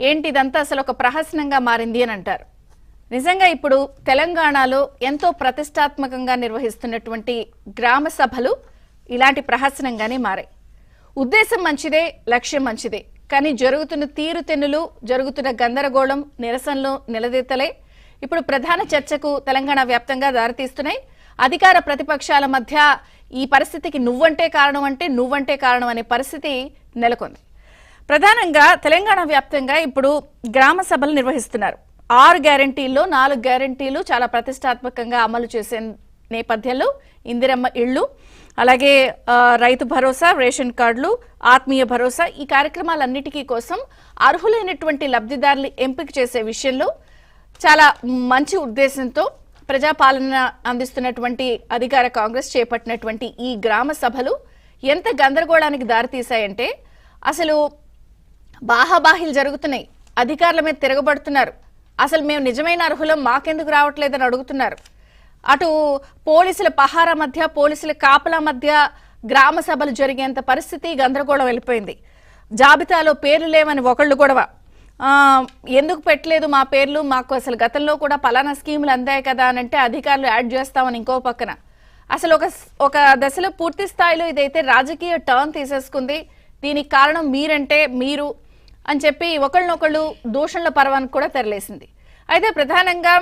ఏంటి ఇదంతా అసలు ఒక ప్రహసనంగా మారింది అని అంటారు. నిజంగా ఇప్పుడు తెలంగాణలో ఎంతో ప్రతిష్టాత్మకంగా నిర్వహిస్తున్నటువంటి గ్రామ సభలు ఇలాంటి ప్రహసనంగానే మారాయి. ఉద్దేశం మంచిదే, లక్ష్యం మంచిదే, కానీ జరుగుతున్న తీరుతెన్నులు, జరుగుతున్న గందరగోళం, నిరసనలు, నిలదీతలే ఇప్పుడు ప్రధాన చర్చకు తెలంగాణ వ్యాప్తంగా దారితీస్తున్నాయి. అధికార ప్రతిపక్షాల మధ్య ఈ పరిస్థితికి నువ్వంటే కారణం అనే పరిస్థితి నెలకొంది. ప్రధానంగా తెలంగాణ వ్యాప్తంగా ఇప్పుడు గ్రామ సభలు నిర్వహిస్తున్నారు. 6 గ్యారంటీల్లో 4 గ్యారంటీలు చాలా ప్రతిష్టాత్మకంగా అమలు చేసే నేపథ్యంలో ఇందిరమ్మ ఇళ్లు, అలాగే రైతు భరోసా, రేషన్ కార్డులు, ఆత్మీయ భరోసా, ఈ కార్యక్రమాలన్నిటికీ కోసం అర్హులైనటువంటి లబ్ధిదారులు ఎంపిక చేసే విషయంలో చాలా మంచి ఉద్దేశంతో ప్రజాపాలన అందిస్తున్నటువంటి అధికార కాంగ్రెస్ చేపట్టినటువంటి ఈ గ్రామ సభలు ఎంత గందరగోళానికి దారితీశాయంటే అసలు బాహాబాహిలు జరుగుతున్నాయి. అధికారుల మీద తిరగబడుతున్నారు. అసలు మేము నిజమైన అర్హులం, మాకెందుకు రావట్లేదని అడుగుతున్నారు. అటు పోలీసుల పహారా మధ్య, పోలీసుల కాపలా మధ్య గ్రామ సభలు జరిగేంత పరిస్థితి గందరగోళం వెళ్ళిపోయింది. జాబితాలో పేర్లు లేవని ఒకళ్ళు గొడవ, ఎందుకు పెట్టలేదు మా పేర్లు, మాకు అసలు గతంలో కూడా పలానా స్కీములు అందాయి కదా అని అంటే అధికారులు యాడ్ చేస్తామని ఇంకో పక్కన. అసలు ఒక దశలో పూర్తి స్థాయిలో ఇదైతే రాజకీయ టర్న్ తీసేసుకుంది. దీనికి కారణం మీరంటే మీరు అని చెప్పి ఒకళ్ళనొకళ్ళు దూషణల పర్వానికి కూడా తెరలేసింది. అయితే ప్రధానంగా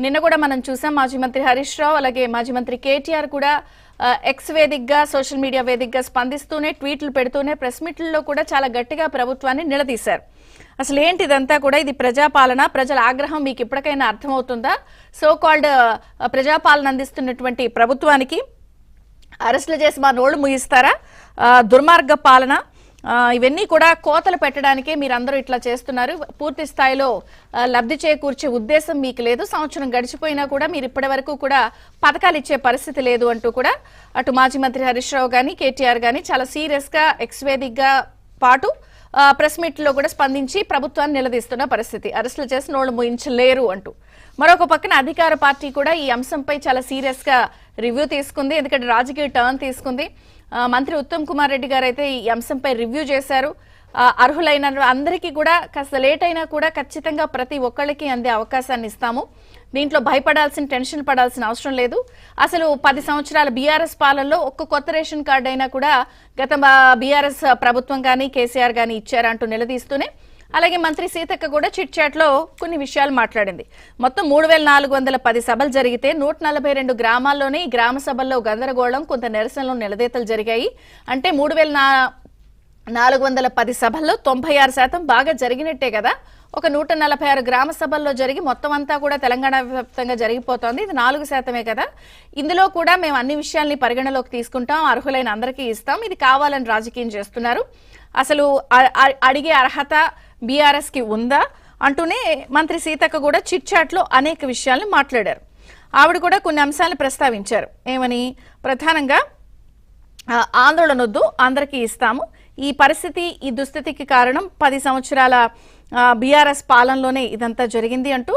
నిన్న కూడా మనం చూసాం, మాజీ మంత్రి హరీష్ రావు అలాగే మాజీ మంత్రి కేటీఆర్ కూడా ఎక్స్ వేదికగా, సోషల్ మీడియా వేదికగా స్పందిస్తూనే, ట్వీట్లు పెడుతూనే, ప్రెస్ మీట్లలో కూడా చాలా గట్టిగా ప్రభుత్వాన్ని నిలదీశారు. అసలు ఏంటి ఇదంతా కూడా, ఇది ప్రజాపాలన, ప్రజల ఆగ్రహం మీకు ఇప్పటికైనా అర్థమవుతుందా? సో కాల్డ్ ప్రజాపాలన అందిస్తున్నటువంటి ప్రభుత్వానికి అరెస్టులు చేసి మా నోళ్లు ముగిస్తారా? దుర్మార్గ పాలన, ఇవన్నీ కూడా కోతలు పెట్టడానికే మీరందరూ ఇట్లా చేస్తున్నారు. పూర్తి స్థాయిలో లబ్ధి చేకూర్చే ఉద్దేశం మీకు లేదు. సంవత్సరం గడిచిపోయినా కూడా మీరు ఇప్పటి వరకు కూడా పథకాలు ఇచ్చే పరిస్థితి లేదు అంటూ కూడా అటు మాజీ మంత్రి హరీష్ రావు కానీ, కేటీఆర్ కానీ చాలా సీరియస్ గా ఎక్స్ వేదికగా పాటు ప్రెస్ మీట్ లో కూడా స్పందించి ప్రభుత్వాన్ని నిలదీస్తున్న పరిస్థితి. అరెస్టులు చేసి నోళ్లు మూయించలేరు అంటూ. మరొక పక్కన అధికార పార్టీ కూడా ఈ అంశంపై చాలా సీరియస్ గా రివ్యూ తీసుకుంది. ఎందుకంటే రాజకీయ టర్న్ తీసుకుంది. మంత్రి ఉత్తమ్ కుమార్ రెడ్డి గారు అయితే ఈ అంశంపై రివ్యూ చేశారు. అర్హులైన అందరికీ కూడా కాస్త లేట్ అయినా కూడా ఖచ్చితంగా ప్రతి ఒక్కళ్ళకి అందే అవకాశాన్ని ఇస్తాము. దీంట్లో భయపడాల్సిన, టెన్షన్ పడాల్సిన అవసరం లేదు. అసలు 10 సంవత్సరాల బీఆర్ఎస్ పాలనలో ఒక్క కొత్త రేషన్ కార్డు అయినా కూడా గత బీఆర్ఎస్ ప్రభుత్వం కానీ, కేసీఆర్ కానీ ఇచ్చారంటూ నిలదీస్తూనే, అలాగే మంత్రి సీతక్క కూడా చిట్ చాట్ లో కొన్ని విషయాలు మాట్లాడింది. మొత్తం 3410 సభలు జరిగితే 142 గ్రామాల్లోనే ఈ గ్రామ సభల్లో గందరగోళం, కొంత నిరసనలు, నిలదీతలు జరిగాయి. అంటే 3410 సభల్లో 96% బాగా జరిగినట్టే కదా. ఒక 146 గ్రామ సభల్లో జరిగి మొత్తం అంతా కూడా తెలంగాణ వ్యాప్తంగా జరిగిపోతోంది. ఇది 4% కదా. ఇందులో కూడా మేము అన్ని విషయాల్ని పరిగణలోకి తీసుకుంటాం, అర్హులైన అందరికీ ఇస్తాం, ఇది కావాలని రాజకీయం చేస్తున్నారు, అసలు అడిగే అర్హత బీఆర్ఎస్ కి ఉందా అంటూనే మంత్రి సీతక్క కూడా చిట్ చాట్ లో అనేక విషయాలను మాట్లాడారు. ఆవిడ కూడా కొన్ని అంశాలను ప్రస్తావించారు. ఏమని? ప్రధానంగా ఆందోళన వద్దు, అందరికీ ఇస్తాము, ఈ పరిస్థితి, ఈ దుస్థితికి కారణం 10 సంవత్సరాల బీఆర్ఎస్ పాలనలోనే ఇదంతా జరిగింది అంటూ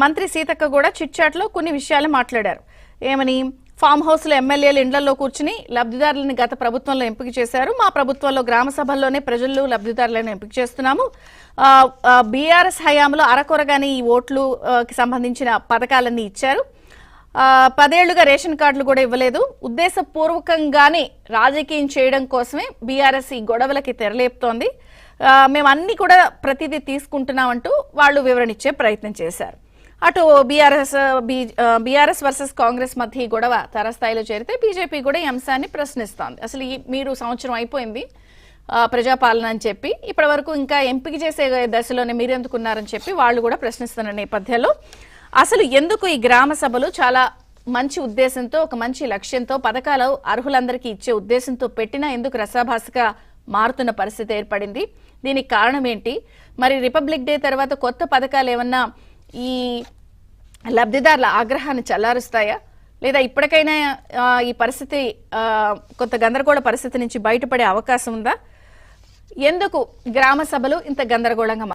మంత్రి సీతక్క కూడా చిట్ చాట్ లో కొన్ని విషయాలు మాట్లాడారు. ఏమని? ఫామ్ హౌస్ లో ఎమ్మెల్యేలు ఇండ్లలో కూర్చుని లబ్ధిదారులని గత ప్రభుత్వంలో ఎంపిక చేశారు, మా ప్రభుత్వంలో గ్రామ సభల్లోనే ప్రజలు లబ్ధిదారులను ఎంపిక చేస్తున్నాము. బీఆర్ఎస్ హయాంలో అరకొరగానే ఈ ఓట్లు కి సంబంధించిన పథకాలన్నీ ఇచ్చారు. 10 ఏళ్లుగా రేషన్ కార్డులు కూడా ఇవ్వలేదు. ఉద్దేశపూర్వకంగానే రాజకీయం చేయడం కోసమే బీఆర్ఎస్ ఈ గొడవలకి తెరలేపుతోంది. మేము అన్ని కూడా ప్రతిదీ తీసుకుంటున్నామంటూ వాళ్ళు వివరణ ఇచ్చే ప్రయత్నం చేశారు. అటు బీఆర్ఎస్ వర్సెస్ కాంగ్రెస్ మధ్య ఈ గొడవ తారస్థాయిలో చేరితే బీజేపీ కూడా ఈ అంశాన్ని ప్రశ్నిస్తోంది. అసలు మీరు సంవత్సరం అయిపోయింది ప్రజాపాలన అని చెప్పి, ఇప్పటి వరకు ఇంకా ఎంపిక చేసే దశలోనే మీరెందుకున్నారని చెప్పి వాళ్ళు కూడా ప్రశ్నిస్తున్న నేపథ్యంలో అసలు ఎందుకు ఈ గ్రామ సభలు చాలా మంచి ఉద్దేశంతో, ఒక మంచి లక్ష్యంతో, పథకాలు అర్హులందరికీ ఇచ్చే ఉద్దేశంతో పెట్టినా ఎందుకు రసాభాసగా మారుతున్న పరిస్థితి ఏర్పడింది? దీనికి కారణం ఏంటి? మరి రిపబ్లిక్ డే తర్వాత కొత్త పథకాలు ఏమన్నా ఈ లబ్ధిదారుల ఆగ్రహాన్ని చల్లారుస్తాయా, లేదా ఇప్పటికైనా ఈ పరిస్థితి కొంత గందరగోళ పరిస్థితి నుంచి బయటపడే అవకాశం ఉందా? ఎందుకు గ్రామ సభలు ఇంత గందరగోళంగా